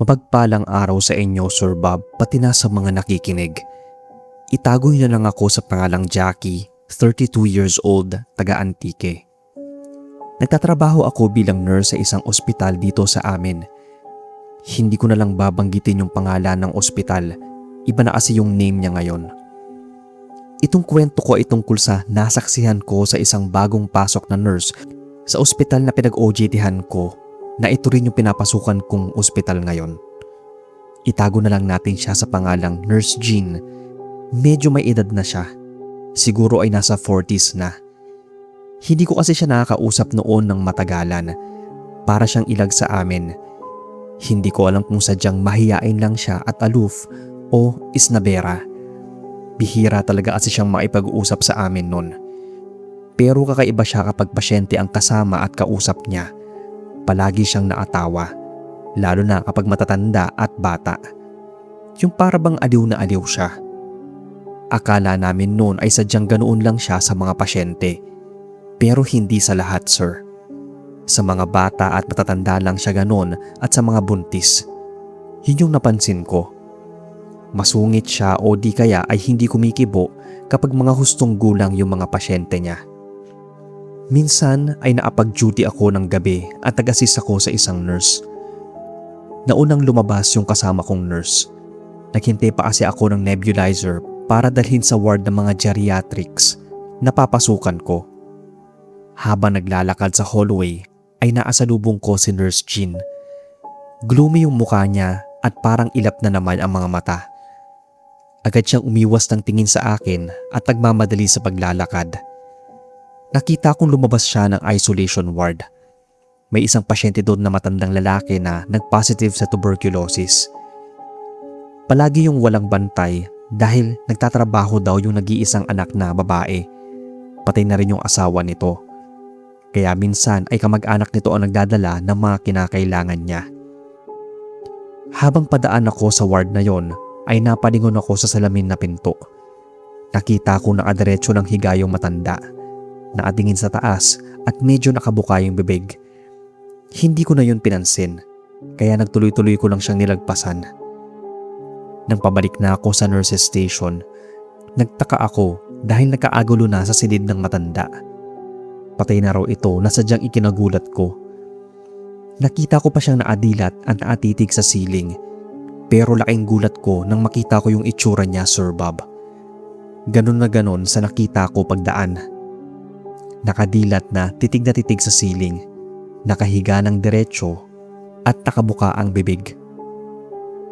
Mapagpalang araw sa inyo, Sir Bob, pati na sa mga nakikinig. Itago niyo na lang ako sa pangalang Jackie, 32 years old, taga Antique. Nagtatrabaho ako bilang nurse sa isang ospital dito sa amin. Hindi ko na lang babanggitin yung pangalan ng ospital, iba na kasi yung name niya ngayon. Itong kwento ko ay tungkol sa nasaksihan ko sa isang bagong pasok na nurse sa ospital na pinag-OJT-han ko, na ito rin yung pinapasukan kong ospital ngayon. Itago na lang natin siya sa pangalang Nurse Jean. Medyo may edad na siya. Siguro ay nasa 40s na. Hindi ko kasi siya nakakausap noon ng matagalan. Para siyang ilag sa amin. Hindi ko alam kung sadyang mahiyain lang siya at aloof o isnabera. Bihira talaga kasi siyang maipag-uusap sa amin noon. Pero kakaiba siya kapag pasyente ang kasama at kausap niya. Palagi siyang naatawa, lalo na kapag matatanda at bata. Yung para bang aliw na aliw siya. Akala namin noon ay sadyang ganoon lang siya sa mga pasyente. Pero hindi sa lahat, sir. Sa mga bata at matatanda lang siya ganoon at sa mga buntis. Yun yung napansin ko. Masungit siya o di kaya ay hindi kumikibo kapag mga hustong gulang yung mga pasyente niya. Minsan ay naapag-duty ako ng gabi at nag-assist ako sa isang nurse. Naunang lumabas yung kasama kong nurse. Naghintay pa kasi ako ng nebulizer para dalhin sa ward ng mga geriatrics na papasukan ko. Habang naglalakad sa hallway ay naasalubong ko si Nurse Jean. Gloomy yung mukha niya at parang ilap na naman ang mga mata. Agad siyang umiwas ng tingin sa akin at nagmamadali sa paglalakad. Nakita kong lumabas siya ng isolation ward. May isang pasyente doon na matandang lalaki na nag-positive sa tuberculosis. Palagi yung walang bantay dahil nagtatrabaho daw yung nag-iisang anak na babae. Patay na rin yung asawa nito. Kaya minsan ay kamag-anak nito ang nagdadala ng mga kinakailangan niya. Habang padaan ako sa ward na yon, ay napalingon ako sa salamin na pinto. Nakita ko nakadiretso ng higa yung matanda. Nakatingin sa taas at medyo nakabuka yung bibig. Hindi ko na yun pinansin, kaya nagtuloy-tuloy ko lang siyang nilagpasan. Nang pabalik na ako sa nurse's station, nagtaka ako dahil nagkaagulo na sa silid ng matanda. Patay na raw ito na sadyang ikinagulat ko. Nakita ko pa siyang naadilat at naatitig sa ceiling, pero laking gulat ko nang makita ko yung itsura niya, Sir Bob. Ganun na ganun sa nakita ko pagdaan. Nakadilat na titig sa ceiling, nakahiga ng diretsyo at nakabuka ang bibig.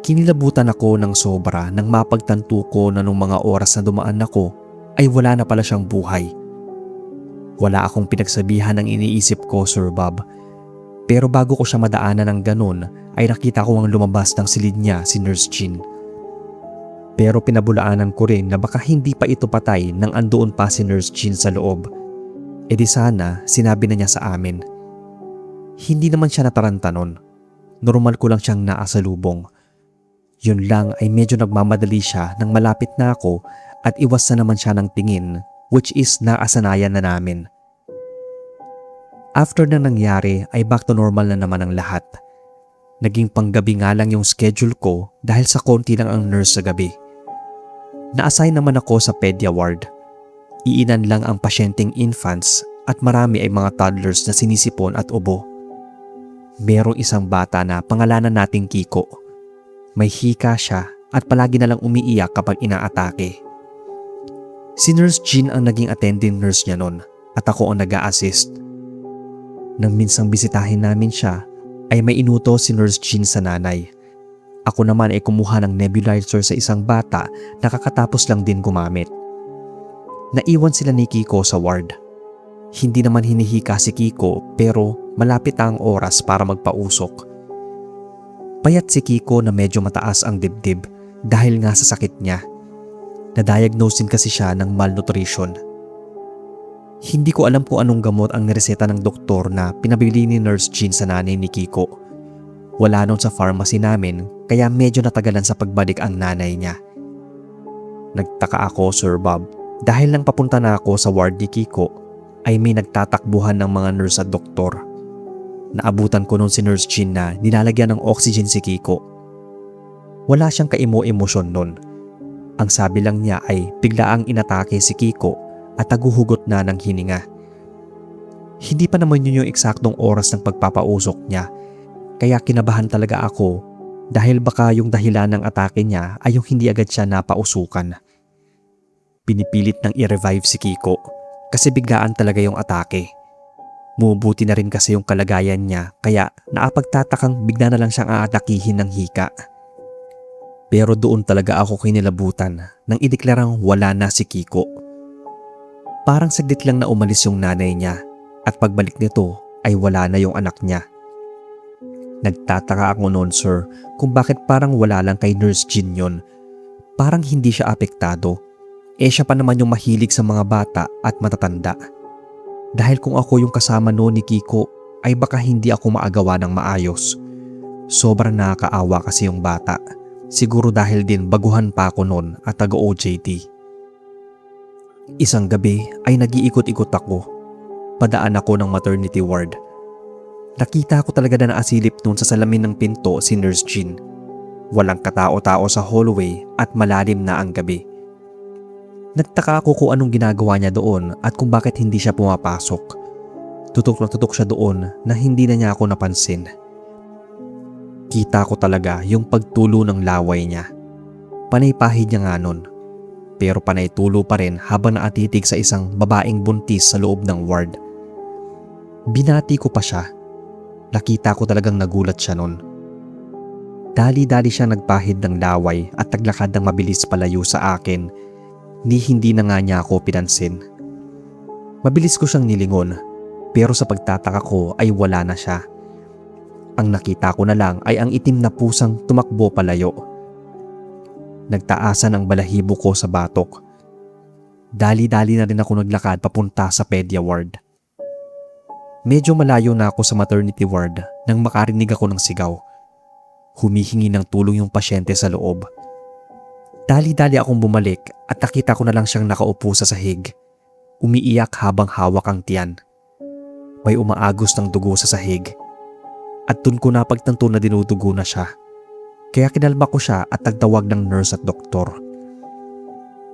Kinilabutan ako ng sobra nang mapagtanto ko na nung mga oras na dumaan ako ay wala na pala siyang buhay. Wala akong pinagsabihan ng iniisip ko, Sir Bob. Pero bago ko siya madaanan ng ganun ay nakita ko ang lumabas ng silid niya si Nurse Jean. Pero pinabulaanan ko rin na baka hindi pa ito patay nang andoon pa si Nurse Jean sa loob. E di sana sinabi na niya sa amin. Hindi naman siya nataranta nun. Normal ko lang siyang naasalubong. Yun lang ay medyo nagmamadali siya nang malapit na ako at iwas na naman siya ng tingin, which is naasanayan na namin. After na nangyari ay back to normal na naman ang lahat. Naging panggabi nga lang yung schedule ko dahil sa konti lang ang nurse sa gabi. Na-assign naman ako sa pedia ward. Iilan lang ang pasyenteng infants at marami ay mga toddlers na sinisipon at ubo. Merong isang bata na pangalanan nating Kiko. May hika siya at palagi na lang umiiyak kapag inaatake. Si Nurse Jean ang naging attending nurse niya nun at ako ang nag-a-assist. Nang minsang bisitahin namin siya ay may inuto si Nurse Jean sa nanay. Ako naman ay kumuha ng nebulizer sa isang bata na kakatapos lang din gumamit. Naiwan sila ni Kiko sa ward. Hindi naman hinihika si Kiko pero malapit ang oras para magpausok. Payat si Kiko na medyo mataas ang dibdib dahil nga sa sakit niya. Na-diagnose din kasi siya ng malnutrition. Hindi ko alam kung anong gamot ang nireseta ng doktor na pinabili ni Nurse Jean sa nanay ni Kiko. Wala nun sa pharmacy namin kaya medyo natagalan sa pagbalik ang nanay niya. Nagtaka ako, Sir Bob. Dahil nang papunta na ako sa ward ni Kiko, ay may nagtatakbuhan ng mga nurse at doktor. Naabutan ko noon si Nurse Jean na nilalagyan ng oxygen si Kiko. Wala siyang kaimo-emosyon nun. Ang sabi lang niya ay biglaang inatake si Kiko at naguhugot na ng hininga. Hindi pa naman yun yung eksaktong oras ng pagpapausok niya, kaya kinabahan talaga ako dahil baka yung dahilan ng atake niya ay yung hindi agad siya napausukan. Pinipilit nang i-revive si Kiko kasi biglaan talaga yung atake. Bumubuti na rin kasi yung kalagayan niya kaya naapagtatakang bigla na lang siyang aatakihin ng hika. Pero doon talaga ako kinilabutan nang ideklarang wala na si Kiko. Parang saglit lang na umalis yung nanay niya at pagbalik nito ay wala na yung anak niya. Nagtataka ako noon, sir, kung bakit parang wala lang kay Nurse Jean yun. Parang hindi siya apektado. Siya pa naman yung mahilig sa mga bata at matatanda. Dahil kung ako yung kasama noon ni Kiko ay baka hindi ako maagawa ng maayos. Sobrang nakakaawa kasi yung bata. Siguro dahil din baguhan pa ako noon at taga-OJT. Isang gabi ay nag-iikot-ikot ako. Padaan ako ng maternity ward. Nakita ko talaga na naasilip noon sa salamin ng pinto si Nurse Jean. Walang katao-tao sa hallway at malalim na ang gabi. Nagtaka ako kung anong ginagawa niya doon at kung bakit hindi siya pumapasok. Tutok na tutok siya doon na hindi na niya ako napansin. Kita ko talaga yung pagtulo ng laway niya. Panay pahid niya nga nun. Pero panay tulo pa rin habang naatitig sa isang babaeng buntis sa loob ng ward. Binati ko pa siya. Nakita ko talagang nagulat siya nun. Dali-dali siya nagpahid ng laway at naglakad ng mabilis palayo sa akin. Hindi na nga niya ako pinansin. Mabilis ko siyang nilingon pero sa pagtataka ko ay wala na siya. Ang nakita ko na lang ay ang itim na pusang tumakbo palayo. Nagtaasan ang balahibo ko sa batok. Dali-dali na rin ako naglakad papunta sa pedia ward. Medyo malayo na ako sa maternity ward nang makarinig ako ng sigaw. Humihingi ng tulong yung pasyente sa loob. Dali-dali akong bumalik at nakita ko na lang siyang nakaupo sa sahig. Umiiyak habang hawak ang tiyan. May umaagos ng dugo sa sahig. At dun ko napagtanto na dinudugo na siya. Kaya kinalma ko siya at nagtawag ng nurse at doktor.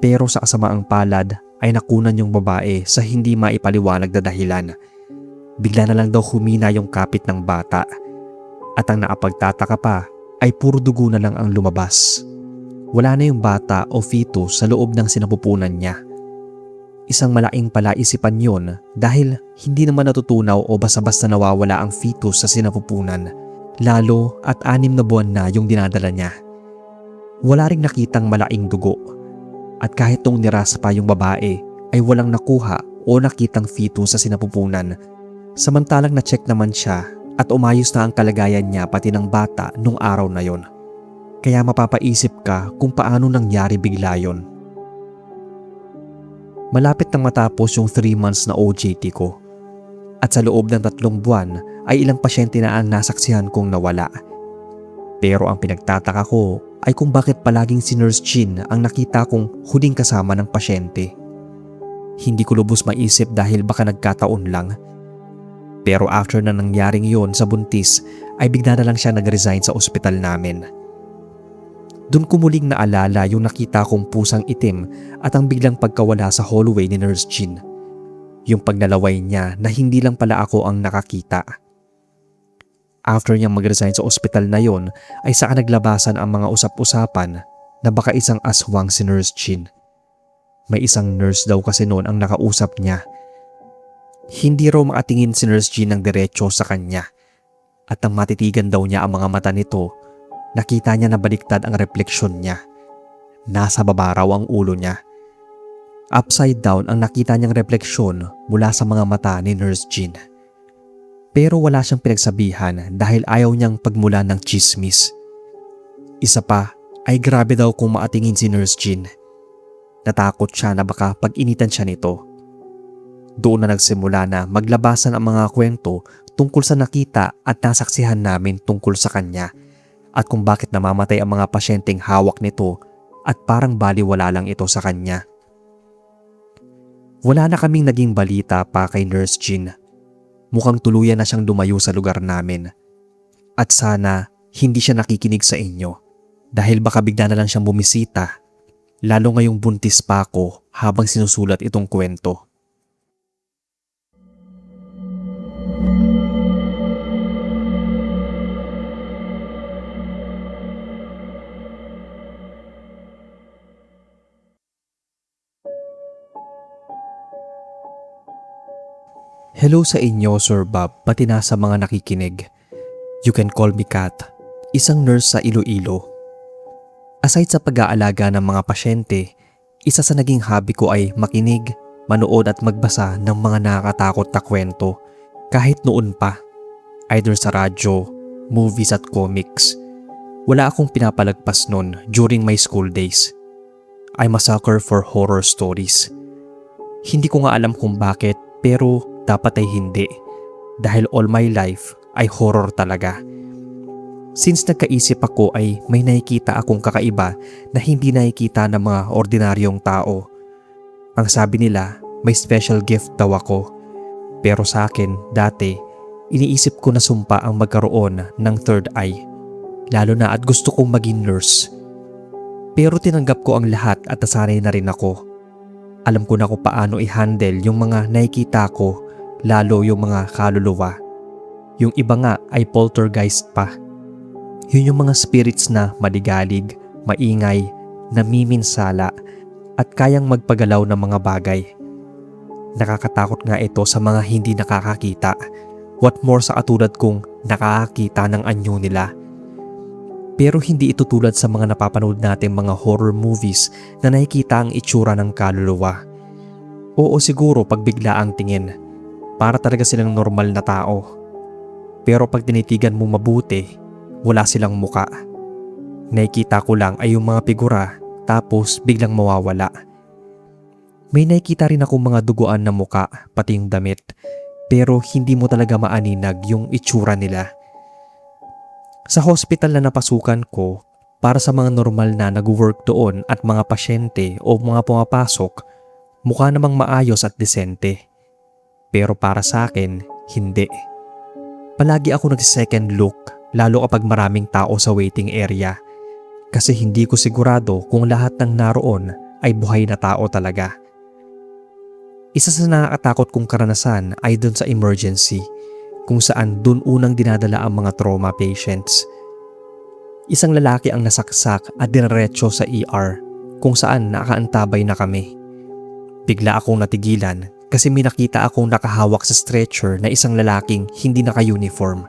Pero sa kasamaang palad ay nakunan yung babae sa hindi maipaliwanag na dahilan. Bigla na lang daw humina yung kapit ng bata. At ang naapagtataka pa ay puro dugo na lang ang lumabas. Wala na yung bata o fetus sa loob ng sinapupunan niya. Isang malaking palaisipan yun dahil hindi naman natutunaw o basta-basta nawawala ang fetus sa sinapupunan, lalo at 6 na buwan na yung dinadala niya. Wala ring nakitang malaking dugo at kahit nung nirasa pa yung babae ay walang nakuha o nakitang fetus sa sinapupunan. Samantalang na-check naman siya at umayos na ang kalagayan niya pati ng bata nung araw na yon. Kaya mapapaisip ka kung paano nangyari bigla yon. Malapit nang matapos yung 3 months na OJT ko. At sa loob ng 3 buwan ay ilang pasyente na ang nasaksihan kong nawala. Pero ang pinagtataka ko ay kung bakit palaging si Nurse Jean ang nakita kong huling kasama ng pasyente. Hindi ko lubos maisip dahil baka nagkataon lang. Pero after na nangyaring yon sa buntis ay bigla na lang siya nag-resign sa ospital namin. Doon ko muling naalala yung nakita kong pusang itim at ang biglang pagkawala sa hallway ni Nurse Jean. Yung paglalaway niya na hindi lang pala ako ang nakakita. After niyang mag-resign sa ospital na yon ay saka naglabasan ang mga usap-usapan na baka isang aswang si Nurse Jean. May isang nurse daw kasi noon ang nakausap niya. Hindi raw makatingin si Nurse Jean ng diretso sa kanya at nang matitigan daw niya ang mga mata nito, nakita niya na baliktad ang refleksyon niya. Nasa baba raw ang ulo niya. Upside down ang nakita niyang refleksyon mula sa mga mata ni Nurse Jean. Pero wala siyang pinagsabihan dahil ayaw niyang pagmulan ng chismis. Isa pa ay grabe daw kung maatingin si Nurse Jean. Natakot siya na baka pag-initan siya nito. Doon na nagsimula na maglabasan ang mga kwento tungkol sa nakita at nasaksihan namin tungkol sa kanya. At kung bakit namamatay ang mga pasyenteng hawak nito at parang baliwala lang ito sa kanya. Wala na kaming naging balita pa kay Nurse Jean. Mukhang tuluyan na siyang lumayo sa lugar namin. At sana hindi siya nakikinig sa inyo dahil baka bigla na lang siyang bumisita, lalo ngayong buntis pa ako habang sinusulat itong kwento. Hello sa inyo, Sir Bob, pati na sa mga nakikinig. You can call me Kat, isang nurse sa Iloilo. Aside sa pag-aalaga ng mga pasyente, isa sa naging hobby ko ay makinig, manood at magbasa ng mga nakakatakot na kwento kahit noon pa, either sa radyo, movies at comics. Wala akong pinapalagpas noon during my school days. I'm a sucker for horror stories. Hindi ko nga alam kung bakit, pero dapat ay hindi, dahil all my life ay horror talaga. Since nagkaisip ako ay may nakikita akong kakaiba na hindi nakikita ng mga ordinaryong tao. Ang sabi nila, may special gift daw ako. Pero sa akin, dati, iniisip ko na sumpa ang magkaroon ng third eye. Lalo na at gusto kong maging nurse. Pero tinanggap ko ang lahat at nasanay na rin ako. Alam ko na kung paano i-handle yung mga nakikita ko, lalo yung mga kaluluwa. Yung iba nga ay poltergeist pa. Yun yung mga spirits na maligalig, maingay, namiminsala at kayang magpagalaw ng mga bagay. Nakakatakot nga ito sa mga hindi nakakakita. What more sa katulad kong nakakakita ng anyo nila. Pero hindi ito tulad sa mga napapanood natin mga horror movies na nakikita ang itsura ng kaluluwa. Oo, siguro pag bigla ang tingin, para talaga silang normal na tao. Pero pag tinitigan mo mabuti, wala silang muka. Nakikita ko lang ay yung mga figura tapos biglang mawawala. May nakikita rin ako mga duguan na muka pati yung damit, pero hindi mo talaga maaninag yung itsura nila. Sa hospital na napasukan ko, para sa mga normal na nag-work doon at mga pasyente o mga pumapasok, mukha namang maayos at desente. Pero para sa akin, hindi. Palagi ako nag-second look, lalo kapag maraming tao sa waiting area. Kasi hindi ko sigurado kung lahat ng naroon ay buhay na tao talaga. Isa sa nakakatakot kong karanasan ay dun sa emergency, kung saan dun unang dinadala ang mga trauma patients. Isang lalaki ang nasaksak at dinaretso sa ER, kung saan nakaantabay na kami. Bigla akong natigilan kasi may nakita akong nakahawak sa stretcher na isang lalaking hindi naka-uniform.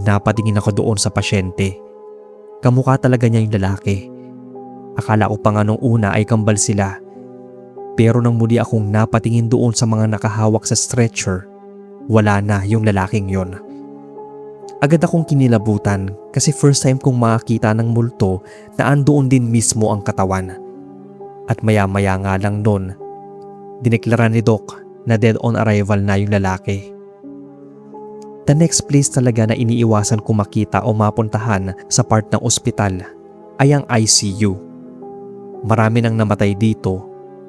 Napatingin ako doon sa pasyente. Kamukha talaga niya yung lalaki. Akala ko pa nga nung una ay kambal sila. Pero nang muli akong napatingin doon sa mga nakahawak sa stretcher, wala na yung lalaking yon. Agad akong kinilabutan kasi first time kong makakita ng multo na andoon din mismo ang katawan. At maya-maya nga lang nun, dineklara ni Doc na dead on arrival na yung lalaki. The next place talaga na iniiwasan kong makita o mapuntahan sa part ng ospital ay ang ICU. Marami nang namatay dito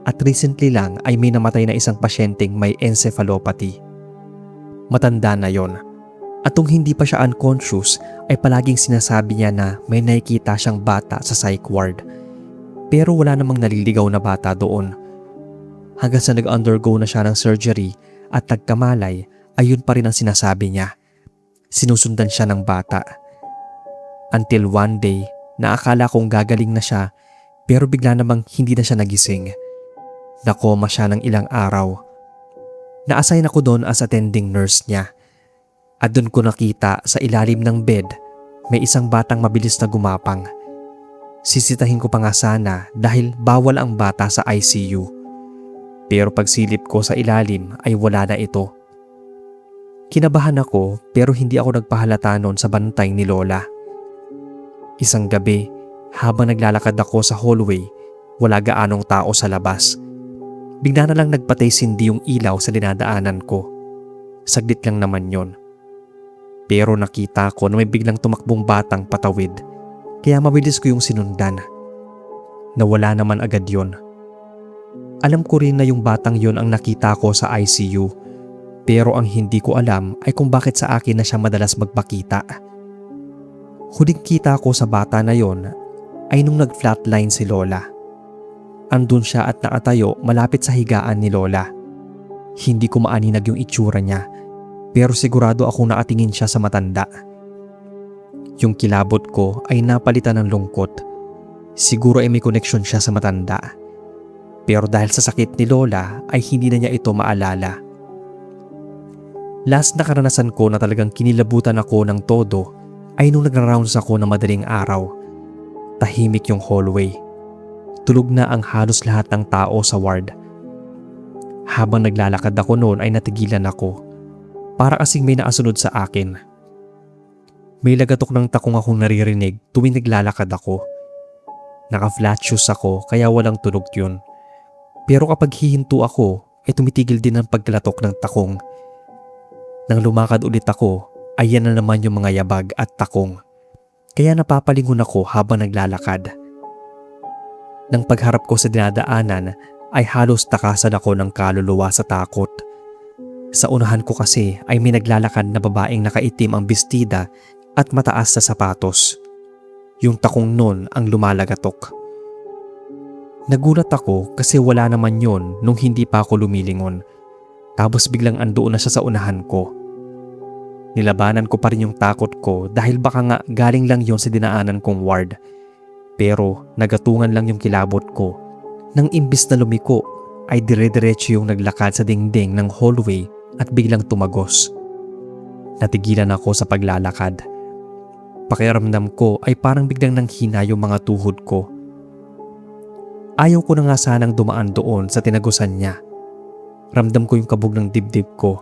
at recently lang ay may namatay na isang pasyenteng may encephalopathy. Matanda na yon. At kung hindi pa siya unconscious ay palaging sinasabi niya na may nakikita siyang bata sa psych ward. Pero wala namang naliligaw na bata doon. Hanggang sa nag-undergo na siya ng surgery at nagkamalay, ayun pa rin ang sinasabi niya. Sinusundan siya ng bata. Until one day, naakala kong gagaling na siya pero bigla namang hindi na siya nagising. Nakoma siya ng ilang araw. Na-assign ako doon as attending nurse niya. At doon ko nakita sa ilalim ng bed, may isang batang mabilis na gumapang. Sisitahin ko pa nga sana dahil bawal ang bata sa ICU. Pero pagsilip ko sa ilalim ay wala na ito. Kinabahan ako pero hindi ako nagpahalata noon sa bantay ni Lola. Isang gabi, habang naglalakad ako sa hallway, wala gaanong tao sa labas. Bigla na lang nagpatay sindi yung ilaw sa dinadaanan ko. Saglit lang naman yon. Pero nakita ko na may biglang tumakbong batang patawid, kaya mabilis ko yung sinundan. Nawala naman agad yon. Alam ko rin na yung batang yon ang nakita ko sa ICU, pero ang hindi ko alam ay kung bakit sa akin na siya madalas magpakita. Huling kita ko sa bata na yon ay nung nag-flatline si Lola. Andun siya at nakatayo malapit sa higaan ni Lola. Hindi ko maaninag yung itsura niya, pero sigurado akong nakatingin siya sa matanda. Yung kilabot ko ay napalitan ng lungkot. Siguro ay may koneksyon siya sa matanda. Pero dahil sa sakit ni Lola ay hindi na niya ito maalala. Last na karanasan ko na talagang kinilabutan ako ng todo ay nung nagra-rounds ako ng madaling araw. Tahimik yung hallway. Tulog na ang halos lahat ng tao sa ward. Habang naglalakad ako noon ay natigilan ako. Para kasing may naasunod sa akin. May lagatok ng takong akong naririnig tuwing naglalakad ako. Naka-flat shoes ako kaya walang tunog yun. Pero kapag hihinto ako ay tumitigil din ang paglatok ng takong. Nang lumakad ulit ako ay yan na naman yung mga yabag at takong. Kaya napapalingon ako habang naglalakad. Nang pagharap ko sa dinadaanan ay halos takasan ako ng kaluluwa sa takot. Sa unahan ko kasi ay may naglalakad na babaeng nakaitim ang bestida at mataas na sapatos. Yung takong nun ang lumalagatok. Nagulat ako kasi wala naman yon nung hindi pa ako lumilingon. Tapos biglang andoon na siya sa unahan ko. Nilabanan ko pa rin yung takot ko dahil baka nga galing lang yon sa dinaanan kong ward. Pero nagatungan lang yung kilabot ko. Nang imbis na lumiko ay dire-diretso yung naglakad sa dingding ng hallway at biglang tumagos. Natigilan ako sa paglalakad. Pakiramdam ko ay parang biglang nanghina yung mga tuhod ko. Ayaw ko na nga sanang dumaan doon sa tinagusan niya. Ramdam ko yung kabog ng dibdib ko.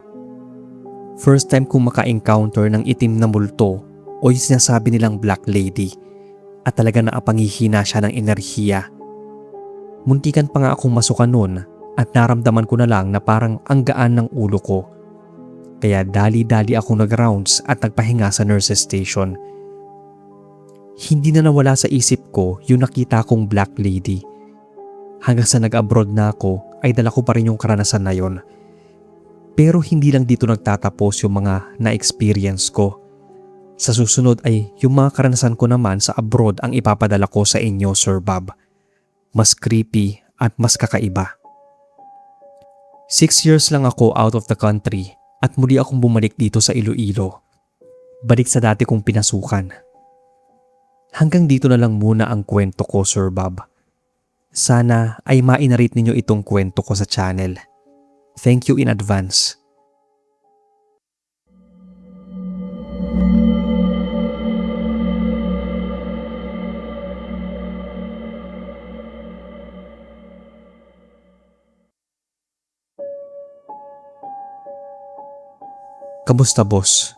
First time kong maka-encounter ng itim na multo o yung sinasabi nilang black lady at talaga naapangihina siya ng enerhiya. Muntikan pa nga akong masukan noon at naramdaman ko na lang na parang ang gaan ng ulo ko. Kaya dali-dali akong nag-rounds at nagpahinga sa nurses station. Hindi na nawala sa isip ko yung nakita kong black lady. Hanggang sa nag-abroad na ako ay dala ko pa rin yung karanasan na yon. Pero hindi lang dito nagtatapos yung mga na-experience ko. Sa susunod ay yung mga karanasan ko naman sa abroad ang ipapadala ko sa inyo, Sir Bob. Mas creepy at mas kakaiba. 6 years lang ako out of the country at muli akong bumalik dito sa Iloilo. Balik sa dati kong pinasukan. Hanggang dito na lang muna ang kwento ko, Sir Bob. Sana ay mainarate ninyo itong kwento ko sa channel. Thank you in advance. Kamusta, boss?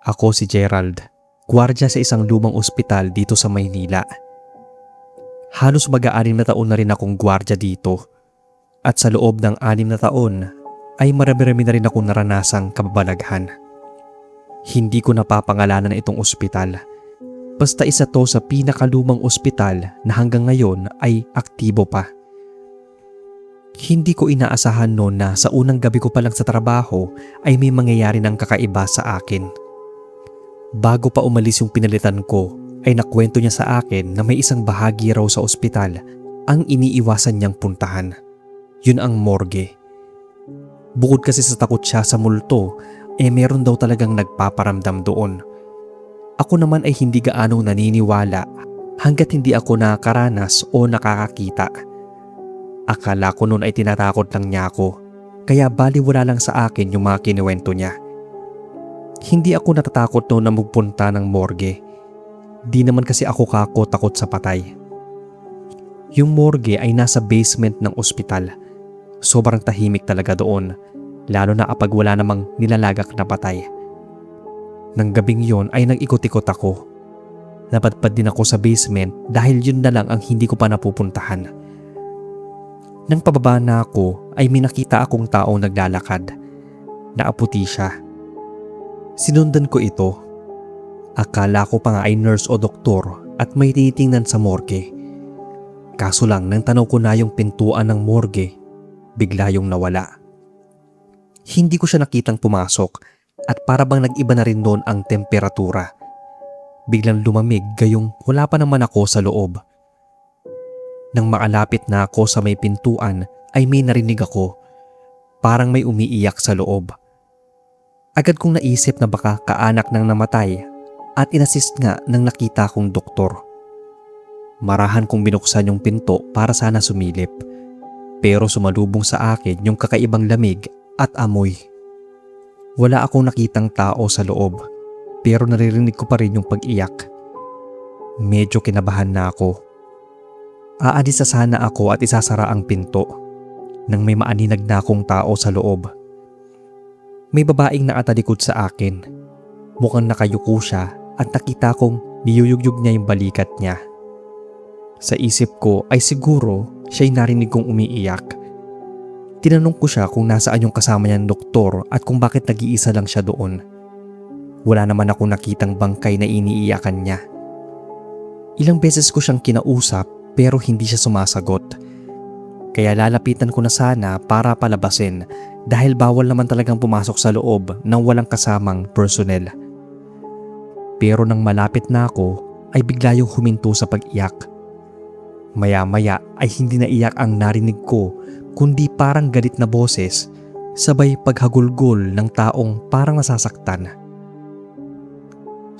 Ako si Gerald, gwardiya sa isang lumang ospital dito sa Maynila. Halos mag-6 na taon na rin akong gwardiya dito. At sa loob ng 6 na taon ay marami-rami na rin akong naranasang kababalaghan. Hindi ko napapangalanan itong ospital. Basta isa to sa pinakalumang ospital na hanggang ngayon ay aktibo pa. Hindi ko inaasahan noon na sa unang gabi ko pa lang sa trabaho ay may mangyayari ng kakaiba sa akin. Bago pa umalis yung pinalitan ko ay nakwento niya sa akin na may isang bahagi raw sa ospital ang iniiwasan niyang puntahan. Yun ang morgue. Bukod kasi sa takot siya sa multo, meron daw talagang nagpaparamdam doon. Ako naman ay hindi gaano naniniwala hanggat hindi ako nakakaranas o nakakakita. Akala ko noon ay tinatakot lang niya ako, kaya baliwala lang sa akin yung mga kinuwento niya. Hindi ako natatakot noon na magpunta ng morgue. Di naman kasi ako takot sa patay. Yung morgue ay nasa basement ng ospital. Sobrang tahimik talaga doon, lalo na kapag wala namang nilalagak na patay. Nang gabing yon ay nag-ikot-ikot ako. Napadpad din ako sa basement dahil yun na lang ang hindi ko pa napupuntahan. Nang pababa na ako ay may nakita akong taong naglalakad. Naaputi siya. Sinundan ko ito. Akala ko pa nga ay nurse o doktor at may tinitingnan sa morgue. Kaso lang nang tanaw ko na yung pintuan ng morgue, bigla yung nawala. Hindi ko siya nakitang pumasok at para bang nag-iba na rin noon ang temperatura. biglang lumamig gayong wala pa naman ako sa loob. Nang makalapit na ako sa may pintuan ay may narinig ako. Parang may umiiyak sa loob. Agad kong naisip na baka kaanak ng namatay at inassist nga ng nakita kong doktor. Marahan kong binuksan yung pinto para sana sumilip. Pero sumalubong sa akin yung kakaibang lamig at amoy. Wala akong nakitang tao sa loob pero naririnig ko pa rin yung pag-iyak. Medyo kinabahan na ako. Aalis na sana ako at isasara ang pinto nang may maaninag na akong tao sa loob. May babaeng nakatalikod sa akin. Mukhang nakayuko siya at nakita kong niyuyugyug niya yung balikat niya. Sa isip ko ay siguro siya'y narinig kong umiiyak. Tinanong ko siya kung nasaan yung kasama niyang doktor at kung bakit nag-iisa lang siya doon. Wala naman akong nakitang bangkay na iniiyakan niya. Ilang beses ko siyang kinausap pero hindi siya sumasagot. Kaya lalapitan ko na sana para palabasin dahil bawal naman talagang pumasok sa loob ng walang kasamang personnel. Pero nang malapit na ako ay bigla yung huminto sa pag-iyak. Maya-maya ay hindi na iyak ang narinig ko kundi parang galit na boses sabay paghagulgol ng taong parang nasasaktan.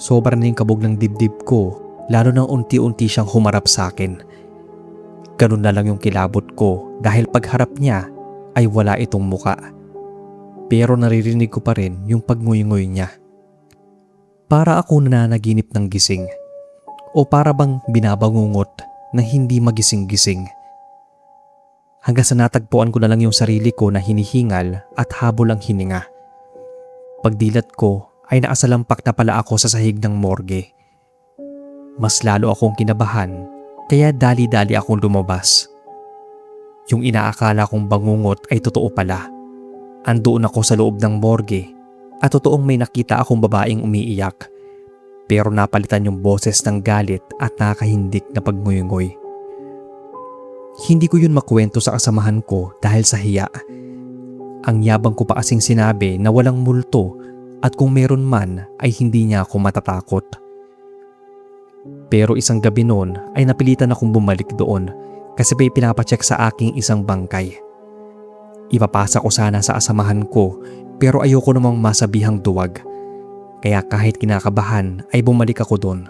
Sobra na yung kabog ng dibdib ko lalo nang unti-unti siyang humarap sa akin. Ganun na lang yung kilabot ko dahil pagharap niya ay wala itong muka. Pero naririnig ko pa rin yung pagnguy-nguy niya. Para ako nananaginip ng gising o para bang binabangungot na hindi magising-gising. Hanggang sa natagpuan ko na lang yung sarili ko na hinihingal at habol ang hininga. Pagdilat ko ay nakasalampak na pala ako sa sahig ng morgue. Mas lalo akong kinabahan kaya dali-dali akong lumabas. Yung inaakala kong bangungot ay totoo pala. Andoon ako sa loob ng morgue at totoong may nakita akong babaeng umiiyak. Pero napalitan yung boses ng galit at nakakahindik na pagnguy-nguy. Hindi ko yun makwento sa kasamahan ko dahil sa hiya. Ang yabang ko pa kasing sinabi na walang multo at kung meron man ay hindi niya ako matatakot. Pero isang gabi noon ay napilitan akong bumalik doon kasi may pinapacheck sa aking isang bangkay. Ipapasa ko sana sa asamahan ko pero ayoko namang masabihang duwag. Kaya kahit kinakabahan ay bumalik ako doon.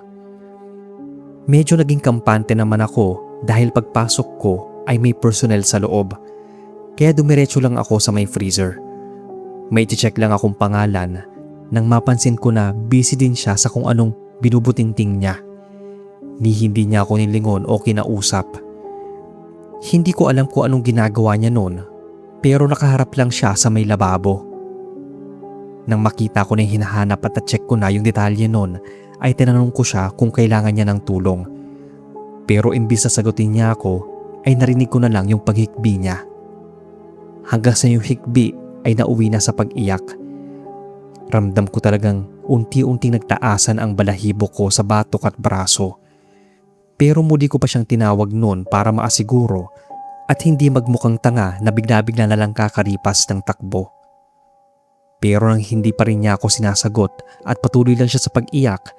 Medyo naging kampante naman ako dahil pagpasok ko ay may personnel sa loob. Kaya dumiretso lang ako sa may freezer. May i-check lang akong pangalan nang mapansin ko na busy din siya sa kung anong binubutinting niya. Hindi niya ako nilingon o kinausap. Hindi ko alam kung anong ginagawa niya noon pero nakaharap lang siya sa may lababo. Nang makita ko na yung hinahanap at na-check ko na yung detalye nun, ay tinanong ko siya kung kailangan niya ng tulong. Pero imbis na sagutin niya ako, ay narinig ko na lang yung paghikbi niya. Hanggang sa yung hikbi ay nauwi na sa pag-iyak. Ramdam ko talagang unti-unting nagtaasan ang balahibo ko sa batok at braso. Pero muli ko pa siyang tinawag nun para maasiguro at hindi magmukhang tanga na bigla-bigla na lang kakaripas ng takbo. Pero nang hindi pa rin niya ako sinasagot at patuloy lang siya sa pag-iyak,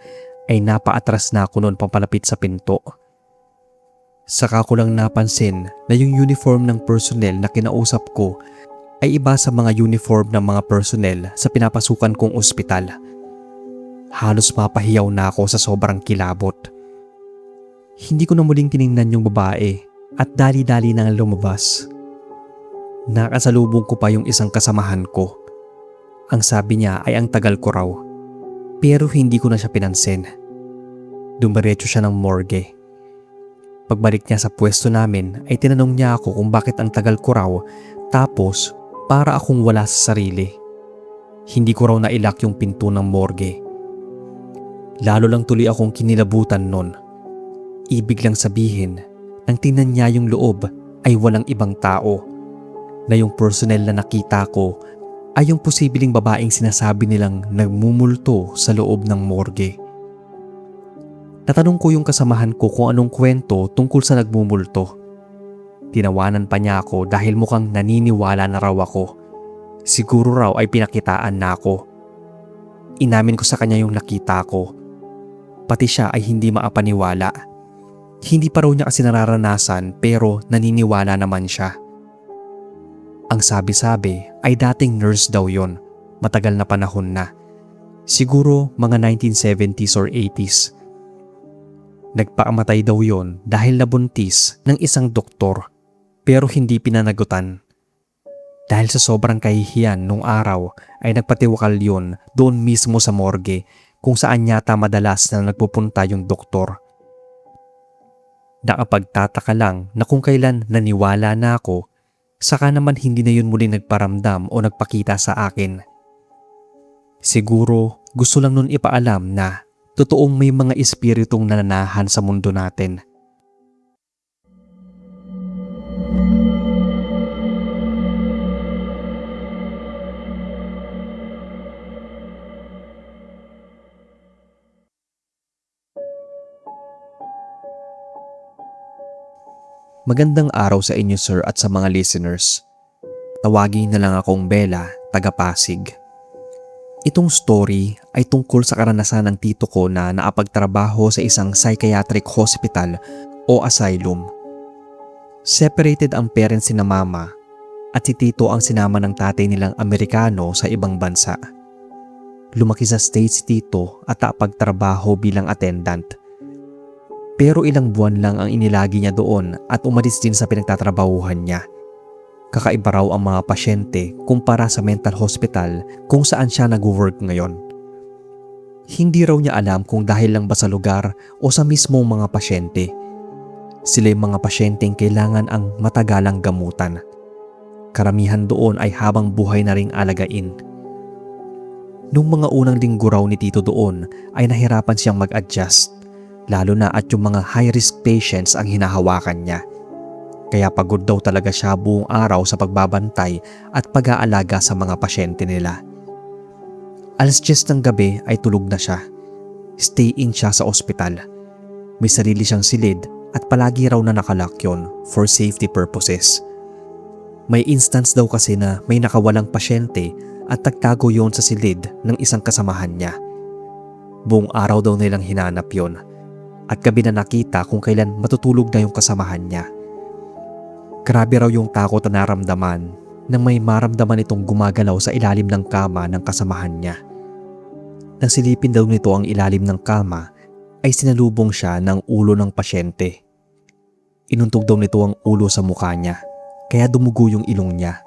ay napaatras na ako noon papalapit sa pinto. Saka ko lang napansin na yung uniform ng personnel na kinausap ko ay iba sa mga uniform ng mga personnel sa pinapasukan kong ospital. Halos mapahiyaw na ako sa sobrang kilabot. Hindi ko na muling tiningnan yung babae at dali-dali nang lumabas. Nakasalubong ko pa yung isang kasamahan ko. Ang sabi niya ay ang tagal ko raw, pero hindi ko na siya pinansin. Dumiretso siya ng morgue. Pagbalik niya sa pwesto namin ay tinanong niya ako kung bakit ang tagal ko raw tapos para akong wala sa sarili. Hindi ko raw nailak yung pinto ng morgue. Lalo lang tuloy akong kinilabutan nun. Ibig lang sabihin, nang tingnan niya yung loob ay walang ibang tao. Na yung personnel na nakita ko ay yung posibleng babaeng sinasabi nilang nagmumulto sa loob ng morgue. Natanong ko yung kasamahan ko kung anong kwento tungkol sa nagmumulto. Tinawanan pa niya ako dahil mukhang naniniwala na raw ako. Siguro raw ay pinakitaan na ako. Inamin ko sa kanya yung nakita ko. pati siya ay hindi maapaniwala. Hindi pa raw niya kasi nararanasan pero naniniwala naman siya. Ang sabi-sabi ay dating nurse daw yon, matagal na panahon na. Siguro mga 1970s or 80s. Nagpaamatay daw yon dahil nabuntis ng isang doktor pero hindi pinanagutan. Dahil sa sobrang kahihiyan nung araw ay nagpatiwakal yon doon mismo sa morgue kung saan yata madalas na nagpupunta yung doktor. Nakapagtataka lang na kung kailan naniwala na ako, saka naman hindi na yun muli nagparamdam o nagpakita sa akin. Siguro gusto lang nun ipaalam na totoong may mga espiritong nananahan sa mundo natin. Magandang araw sa inyo sir at sa mga listeners. Tawagin na lang akong Bella, taga Pasig. Itong story ay tungkol sa karanasan ng tito ko na naapagtrabaho sa isang psychiatric hospital o asylum. Separated ang parents ni na mama at si tito ang sinama ng tatay nilang Amerikano sa ibang bansa. Lumaki sa States si tito at naapagtrabaho bilang attendant. Pero ilang buwan lang ang inilagi niya doon at umalis din sa pinagtatrabahuhan niya. Kakaiba raw ang mga pasyente kumpara sa mental hospital kung saan siya nag-work ngayon. Hindi raw niya alam kung dahil lang ba sa lugar o sa mismong mga pasyente. Sila yung mga pasyenteng kailangan ang matagalang gamutan. Karamihan doon ay habang buhay na ring alagain. Nung mga unang linggo raw ni tito doon ay nahirapan siyang mag-adjust. Lalo na at yung mga high-risk patients ang hinahawakan niya. Kaya pagod daw talaga siya buong araw sa pagbabantay at pag-aalaga sa mga pasyente nila. Alas 10 ng gabi ay tulog na siya. Stay in siya sa ospital. May sarili siyang silid at palagi raw na nakalock yun for safety purposes. May instance daw kasi na may nakawalang pasyente at tagtago yon sa silid ng isang kasamahan niya. Buong araw daw nilang hinanap yon. At gabi na nakita kung kailan matutulog na yung kasamahan niya. Grabe raw yung takot na naramdaman nang may maramdaman itong gumagalaw sa ilalim ng kama ng kasamahan niya. Nang silipin daw nito ang ilalim ng kama ay sinalubong siya ng ulo ng pasyente. Inuntog daw nito ang ulo sa mukha niya kaya dumugo yung ilong niya.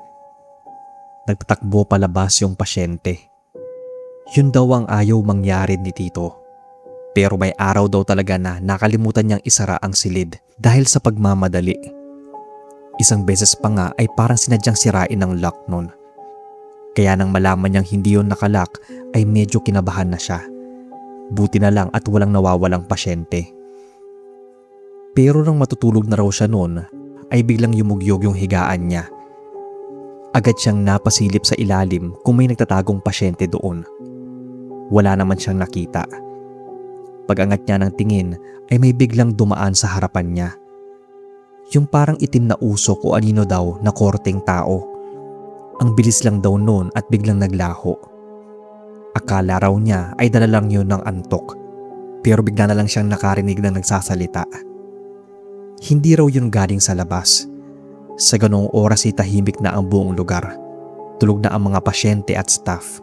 Nagtatakbo palabas yung pasyente. Yun daw ang ayaw mangyari ni tito. Pero may araw daw talaga na nakalimutan niyang isara ang silid dahil sa pagmamadali. Isang beses pa nga ay parang sinadyang sirain ang lock nun. Kaya nang malaman niyang hindi yun nakalock ay medyo kinabahan na siya. Buti na lang at walang nawawalang pasyente. Pero nang matutulog na raw siya nun ay biglang yumugyog yung higaan niya. Agad siyang napasilip sa ilalim kung may nagtatagong pasyente doon. Wala naman siyang nakita. Pag-angat niya ng tingin ay may biglang dumaan sa harapan niya. Yung parang itim na usok o anino daw na korteng tao. Ang bilis lang daw noon at biglang naglaho. Akala raw niya ay dala lang yun ng antok. Pero bigla na lang siyang nakarinig na nagsasalita. Hindi raw yun galing sa labas. Sa ganong oras ay tahimik na ang buong lugar. Tulog na ang mga pasyente at staff.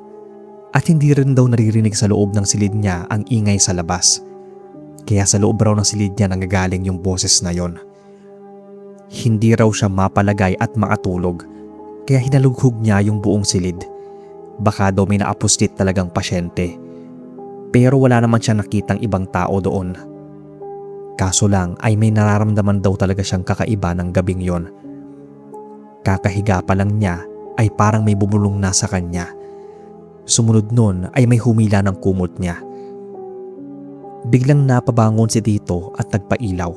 At hindi rin daw naririnig sa loob ng silid niya ang ingay sa labas. Kaya sa loob raw ng silid niya nanggagaling yung boses na yon. Hindi raw siya mapalagay at makatulog. Kaya hinalughog niya yung buong silid. Baka daw may naapuslit talagang pasyente. Pero wala naman siya nakitang ibang tao doon. Kaso lang ay may nararamdaman daw talaga siyang kakaiba ng gabing yon. Kakahiga pa lang niya ay parang may bumulong na sa kanya. Sumunod nun ay may humila ng kumot niya. Biglang napabangon si tito at nagpailaw.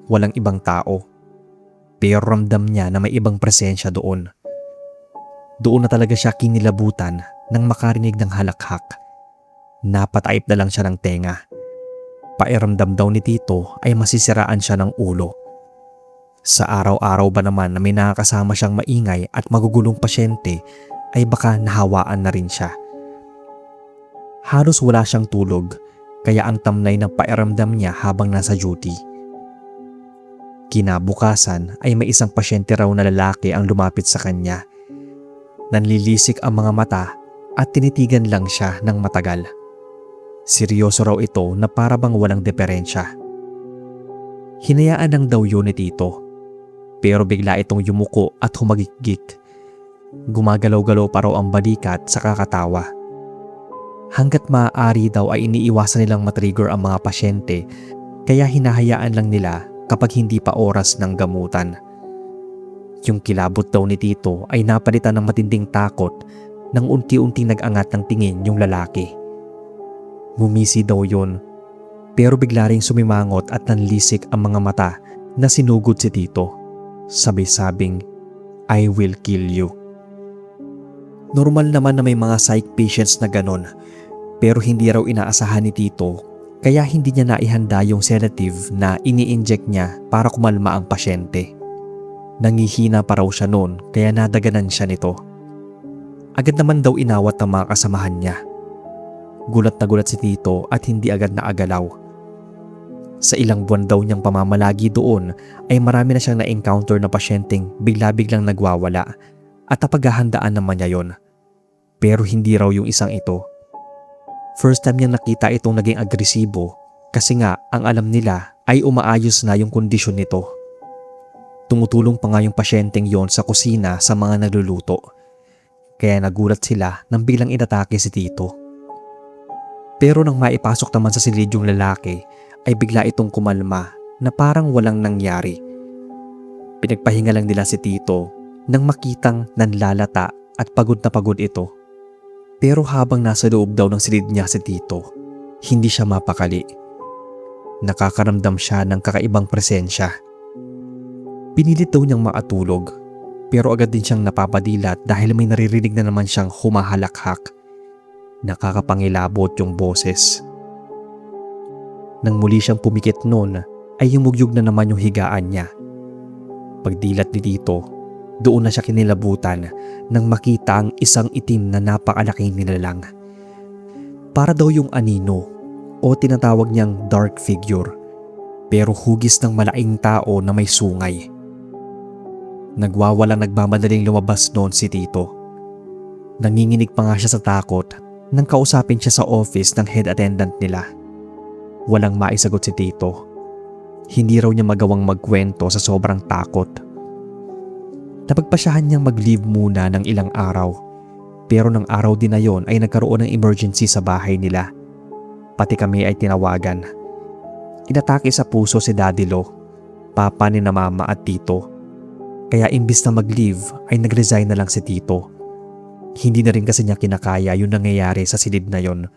Walang ibang tao. Pero ramdam niya na may ibang presensya doon. Doon na talaga siya kinilabutan nang makarinig ng halakhak. Napataip na lang siya ng tenga. Pairamdam daw ni tito ay masisiraan siya ng ulo. Sa araw-araw ba naman na may nakakasama siyang maingay at magugulong pasyente ay baka nahawaan na rin siya. Halos wala siyang tulog kaya ang tamlay ng pakiramdam niya habang nasa duty. Kinabukasan ay may isang pasyente raw na lalaki ang lumapit sa kanya. Nanlilisik ang mga mata at tinitigan lang siya ng matagal. Seryoso raw ito na para bang walang diferensya. Hinayaan lang daw yun ni Tito. Pero bigla itong yumuko at humagikgik. Gumagalaw-galaw pa raw ang balikat sa kakatawa. Hanggat maaari daw ay iniiwasan nilang matrigger ang mga pasyente, kaya hinahayaan lang nila kapag hindi pa oras ng gamutan. Yung kilabot daw ni Tito ay napalitan ng matinding takot nang unti-unting nag-angat ng tingin yung lalaki. Ngumisi daw yun, pero bigla ring sumimangot at nanlisik ang mga mata na sinugod si Tito. Sabi-sabing, "I will kill you." Normal naman na may mga psych patients na ganon, pero hindi raw inaasahan ni Tito, kaya hindi niya naihanda yung sedative na ini-inject niya para kumalma ang pasyente. Nangihina pa raw siya noon kaya nadaganan siya nito. Agad naman daw inawat ng mga kasamahan niya. Gulat na gulat si Tito at hindi agad naagalaw. Sa ilang buwan daw niyang pamamalagi doon ay marami na siyang na-encounter na pasyenteng bigla-biglang nagwawala at napaghahandaan naman niya yon. Pero hindi raw yung isang ito. First time niyang nakita itong naging agresibo kasi nga ang alam nila ay umaayos na yung kondisyon nito. Tumutulong pa nga yung pasyenteng yon sa kusina sa mga nagluluto. Kaya nagulat sila nang biglang inatake si Tito. Pero nang maipasok naman sa silid yung lalaki, ay bigla itong kumalma na parang walang nangyari. Pinagpahinga lang nila si Tito nang makitang nanlalata at pagod na pagod ito. Pero habang nasa loob daw ng silid niya si Tito, hindi siya mapakali. Nakakaramdam siya ng kakaibang presensya. Pinilit daw niyang makatulog, pero agad din siyang napapadilat dahil may naririnig na naman siyang humahalakhak. Nakakapangilabot yung boses. Nang muli siyang pumikit noon ay humugyog na naman yung higaan niya. Pagdilat ni Tito, doon na siya kinilabutan nang makita ang isang itim na napakalaking nilalang. Para daw yung anino o tinatawag niyang dark figure, pero hugis ng malaking tao na may sungay. Nagwawalang nagmamadaling lumabas noon si Tito. Nanginginig pa nga siya sa takot nang kausapin siya sa office ng head attendant nila. Walang maisagot si Tito. Hindi raw niya magawang magkwento sa sobrang takot. Napagpasyahan niyang mag-leave muna ng ilang araw. Pero ng araw din na yon ay nagkaroon ng emergency sa bahay nila. Pati kami ay tinawagan. Inatake sa puso si Daddy Lo, papa ni na mama at Tito. Kaya imbis na mag-leave ay nag-resign na lang si Tito. Hindi na rin kasi niya kinakaya yung nangyayari sa silid na yon.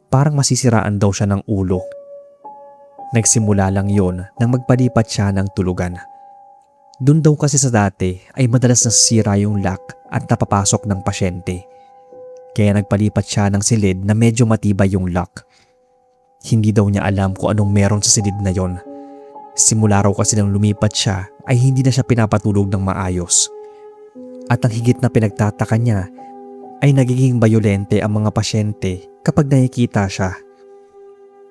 Parang masisiraan daw siya ng ulo. Nagsimula lang yon nang magpalipat siya ng tulugan. Doon daw kasi sa dati ay madalas nasisira yung lock at napapasok ng pasyente. Kaya nagpalipat siya ng silid na medyo matibay yung lock. Hindi daw niya alam kung anong meron sa silid na yon. Simula raw kasi nang lumipat siya ay hindi na siya pinapatulog ng maayos. At ang higit na pinagtataka niya ay nagiging bayolente ang mga pasyente kapag nakikita siya.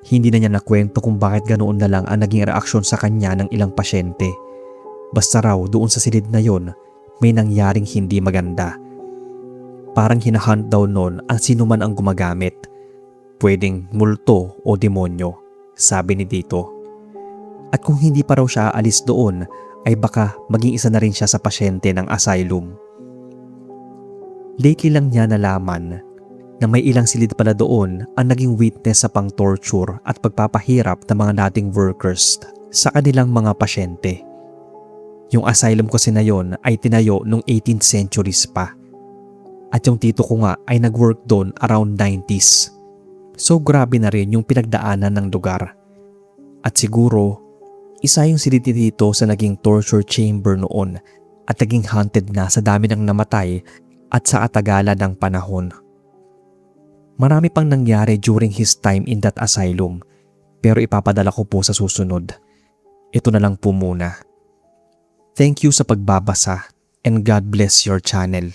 Hindi na niya nakwento kung bakit ganoon na lang ang naging reaksyon sa kanya ng ilang pasyente. Basta raw doon sa silid na yon may nangyaring hindi maganda. Parang hinahunt daw noon ang sino man ang gumagamit. Pwedeng multo o demonyo, sabi ni Tito. At kung hindi pa raw siya aalis doon ay baka maging isa na rin siya sa pasyente ng asylum. Lately lang niya nalaman na may ilang silid pala doon ang naging witness sa pang-torture at pagpapahirap ng mga dating workers sa kanilang mga pasyente. Yung asylum kasi na yon ay tinayo noong 18th centuries pa. At yung tito ko nga ay nag-work doon around 90s. So grabe na rin yung pinagdaanan ng lugar. At siguro, isa yung silid dito sa naging torture chamber noon at naging haunted na sa dami ng namatay at sa katagalan ng panahon. Marami pang nangyari during his time in that asylum, pero ipapadala ko po sa susunod. Ito na lang po muna. Thank you sa pagbabasa and God bless your channel.